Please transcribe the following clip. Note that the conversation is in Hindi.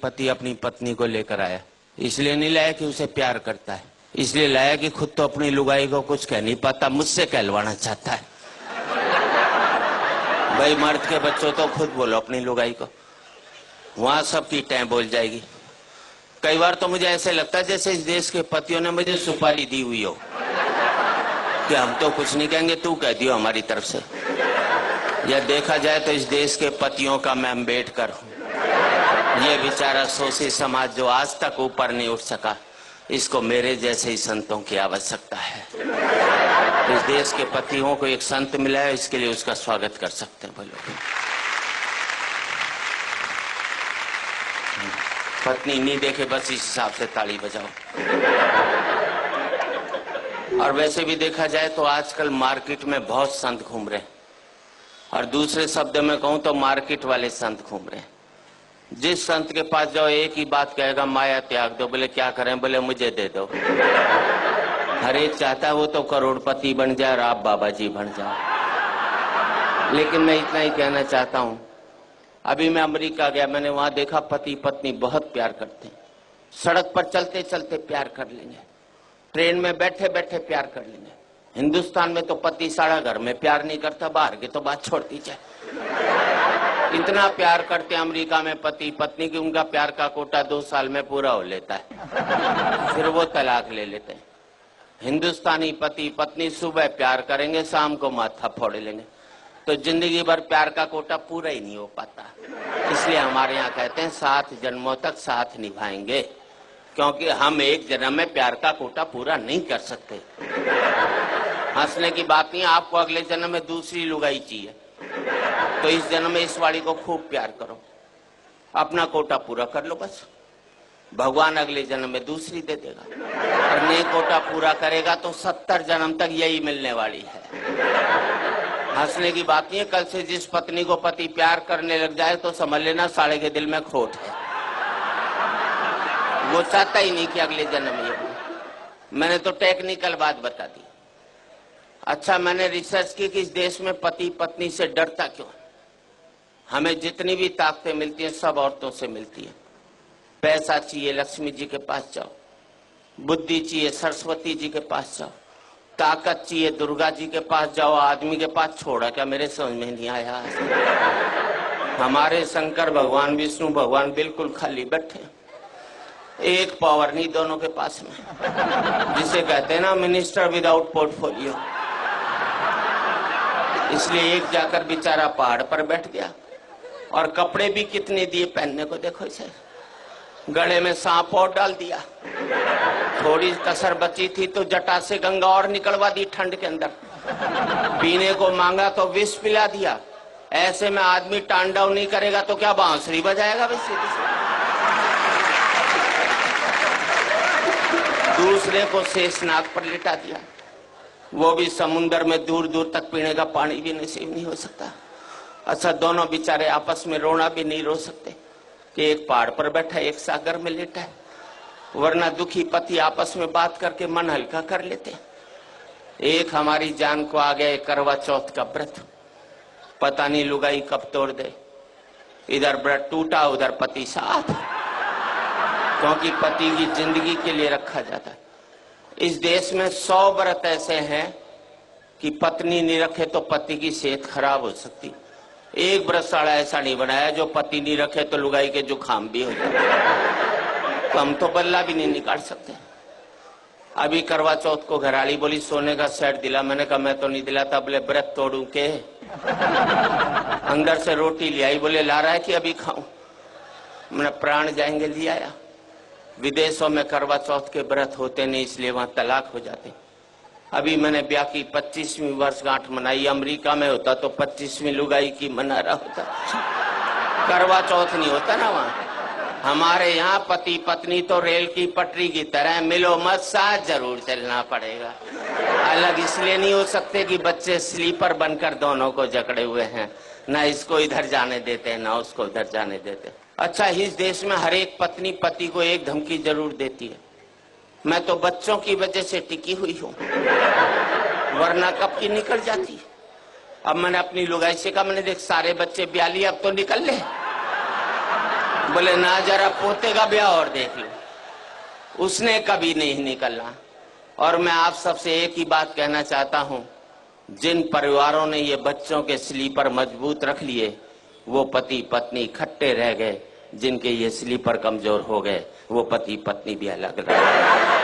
पति अपनी पत्नी को लेकर आया। इसलिए नहीं लाया कि उसे प्यार करता है, इसलिए लाया कि खुद तो अपनी लुगाई को कुछ कह नहीं पाता, मुझसे कहलवाना चाहता है। भाई मर्द के बच्चों तो खुद बोलो अपनी लुगाई को, वहां सबकी टैं बोल जाएगी। कई बार तो मुझे ऐसे लगता है जैसे इस देश के पतियों ने मुझे सुपारी दी हुई हो कि हम तो कुछ नहीं कहेंगे, तू कह दियो हमारी तरफ से। या देखा जाए तो इस देश के पतियों का मैं अम्बेडकर हूं। ये बेचारा शोषित समाज जो आज तक ऊपर नहीं उठ सका, इसको मेरे जैसे ही संतों की आवश्यकता है। इस देश के पतियों को एक संत मिला है, इसके लिए उसका स्वागत कर सकते हैं। बोलो पत्नी नहीं देखे बस इस हिसाब से ताली बजाओ। और वैसे भी देखा जाए तो आजकल मार्केट में बहुत संत घूम रहे हैं, और दूसरे शब्द में कहूं तो मार्केट वाले संत घूम रहे हैं। जिस संत के पास जाओ एक ही बात कहेगा, माया त्याग दो। बोले क्या करें? बोले मुझे दे दो। हर एक चाहता है वो तो करोड़पति बन जाए और आप बाबा जी बन जाओ। लेकिन मैं इतना ही कहना चाहता हूं, अभी मैं अमेरिका गया, मैंने वहां देखा पति पत्नी बहुत प्यार करते हैं। सड़क पर चलते चलते प्यार कर लेंगे, ट्रेन में बैठे बैठे प्यार कर लेंगे। हिंदुस्तान में तो पति सारा घर में प्यार नहीं करता, बाहर की तो बात छोड़ दीजिए। इतना प्यार करते हैं अमेरिका में पति पत्नी की, उनका प्यार का कोटा 2 साल में पूरा हो लेता है, फिर वो तलाक ले लेते हैं। हिंदुस्तानी पति पत्नी सुबह प्यार करेंगे, शाम को माथा फोड़ लेंगे, तो जिंदगी भर प्यार का कोटा पूरा ही नहीं हो पाता। इसलिए हमारे यहाँ कहते हैं 7 जन्मों तक साथ निभाएंगे, क्योंकि हम एक जन्म में प्यार का कोटा पूरा नहीं कर सकते। हंसने की बात नहीं, आपको अगले जन्म में दूसरी लुगाई चाहिए, तो इस जन्म में इस वाली को खूब प्यार करो, अपना कोटा पूरा कर लो बस। भगवान अगले जन्म में दूसरी दे देगा, और नए कोटा पूरा करेगा तो 70 जन्म तक यही मिलने वाली है। हंसने की बात नहीं है, कल से जिस पत्नी को पति प्यार करने लग जाए तो समझ लेना साले के दिल में खोट है, वो चाहता ही नहीं कि अगले जन्म में ये। मैंने तो टेक्निकल बात बता दी। अच्छा, मैंने रिसर्च की कि इस देश में पति पत्नी से डरता क्यों? हमें जितनी भी ताकतें मिलती हैं सब औरतों से मिलती है। पैसा चाहिए लक्ष्मी जी के पास जाओ, बुद्धि चाहिए सरस्वती जी के पास जाओ, ताकत चाहिए दुर्गा जी के पास जाओ, आदमी के पास छोड़ा क्या? मेरे समझ में नहीं आया। हमारे शंकर भगवान विष्णु भगवान बिल्कुल खाली बैठे, एक पावर नहीं दोनों के पास में, जिसे कहते हैं ना मिनिस्टर विदाउट पोर्टफोलियो। इसलिए एक जाकर बेचारा पहाड़ पर बैठ गया, और कपड़े भी कितने दिए पहनने को, देखो इसे, गले में सांप और डाल दिया। थोड़ी कसर बची थी तो जटा से गंगा और निकलवा दी ठंड के अंदर। पीने को मांगा तो विष पिला दिया। ऐसे में आदमी तांडव नहीं करेगा तो क्या बांसुरी बजाएगा? वैसे दूसरे को शेषनाग पर लिटा दिया, वो भी समुन्द्र में दूर दूर तक पीने का पानी भी नसीब नहीं हो सकता। अच्छा, दोनों बेचारे आपस में रोना भी नहीं रो सकते कि एक पहाड़ पर बैठा एक सागर में लेटा है, वरना दुखी पति आपस में बात करके मन हल्का कर लेते। एक हमारी जान को आ गया करवा चौथ का व्रत, पता नहीं लुगाई कब तोड़ दे। इधर व्रत टूटा उधर पति साथ, क्योंकि पति की जिंदगी के लिए रखा जाता है। इस देश में 100 व्रत ऐसे हैं कि पत्नी नहीं रखे तो पति की सेहत खराब हो सकती। एक व्रतशाला ऐसा नहीं बनाया जो पति नहीं रखे तो लुगाई के जुकाम भी हो जाए। तो हम तो बल्ला भी नहीं निकाल सकते। अभी करवा चौथ को घराली बोली सोने का सेट दिला, मैंने कहा मैं तो नहीं दिलाता। बोले व्रत तोड़ू के? अंदर से रोटी ले आई, बोले ला रहा है कि अभी खाऊं? मैंने प्राण जाएंगे ले आया। विदेशों में करवा चौथ के व्रत होते नहीं, इसलिए वहां तलाक हो जाते। अभी मैंने ब्याह की 25वीं वर्षगांठ मनाई, अमेरिका में होता तो 25वीं लुगाई की मना रहा होता, करवा चौथ नहीं होता ना वहां। हमारे यहाँ पति पत्नी तो रेल की पटरी की तरह, मिलो मत साथ जरूर चलना पड़ेगा। अलग इसलिए नहीं हो सकते कि बच्चे स्लीपर बनकर दोनों को जकड़े हुए हैं, ना इसको इधर जाने देते ना उसको उधर जाने देते। अच्छा, इस देश में हर एक पत्नी पति को एक धमकी जरूर देती है। मैं तो बच्चों की वजह से टिकी हुई हूँ, वरना कब की निकल जाती। अब मैंने अपनी लुगाई से कहा, मैंने देख सारे बच्चे ब्याह लिए, अब तो निकल ले। बोले ना जरा पोते का ब्याह और देख लो, उसने कभी नहीं निकलना। और मैं आप सबसे एक ही बात कहना चाहता हूं, जिन परिवारों ने ये बच्चों के स्लीपर मजबूत रख लिए वो पति पत्नी इकट्ठे रह गए, जिनके ये स्लीपर कमजोर हो गए वो पति पत्नी भी अलग रह गए।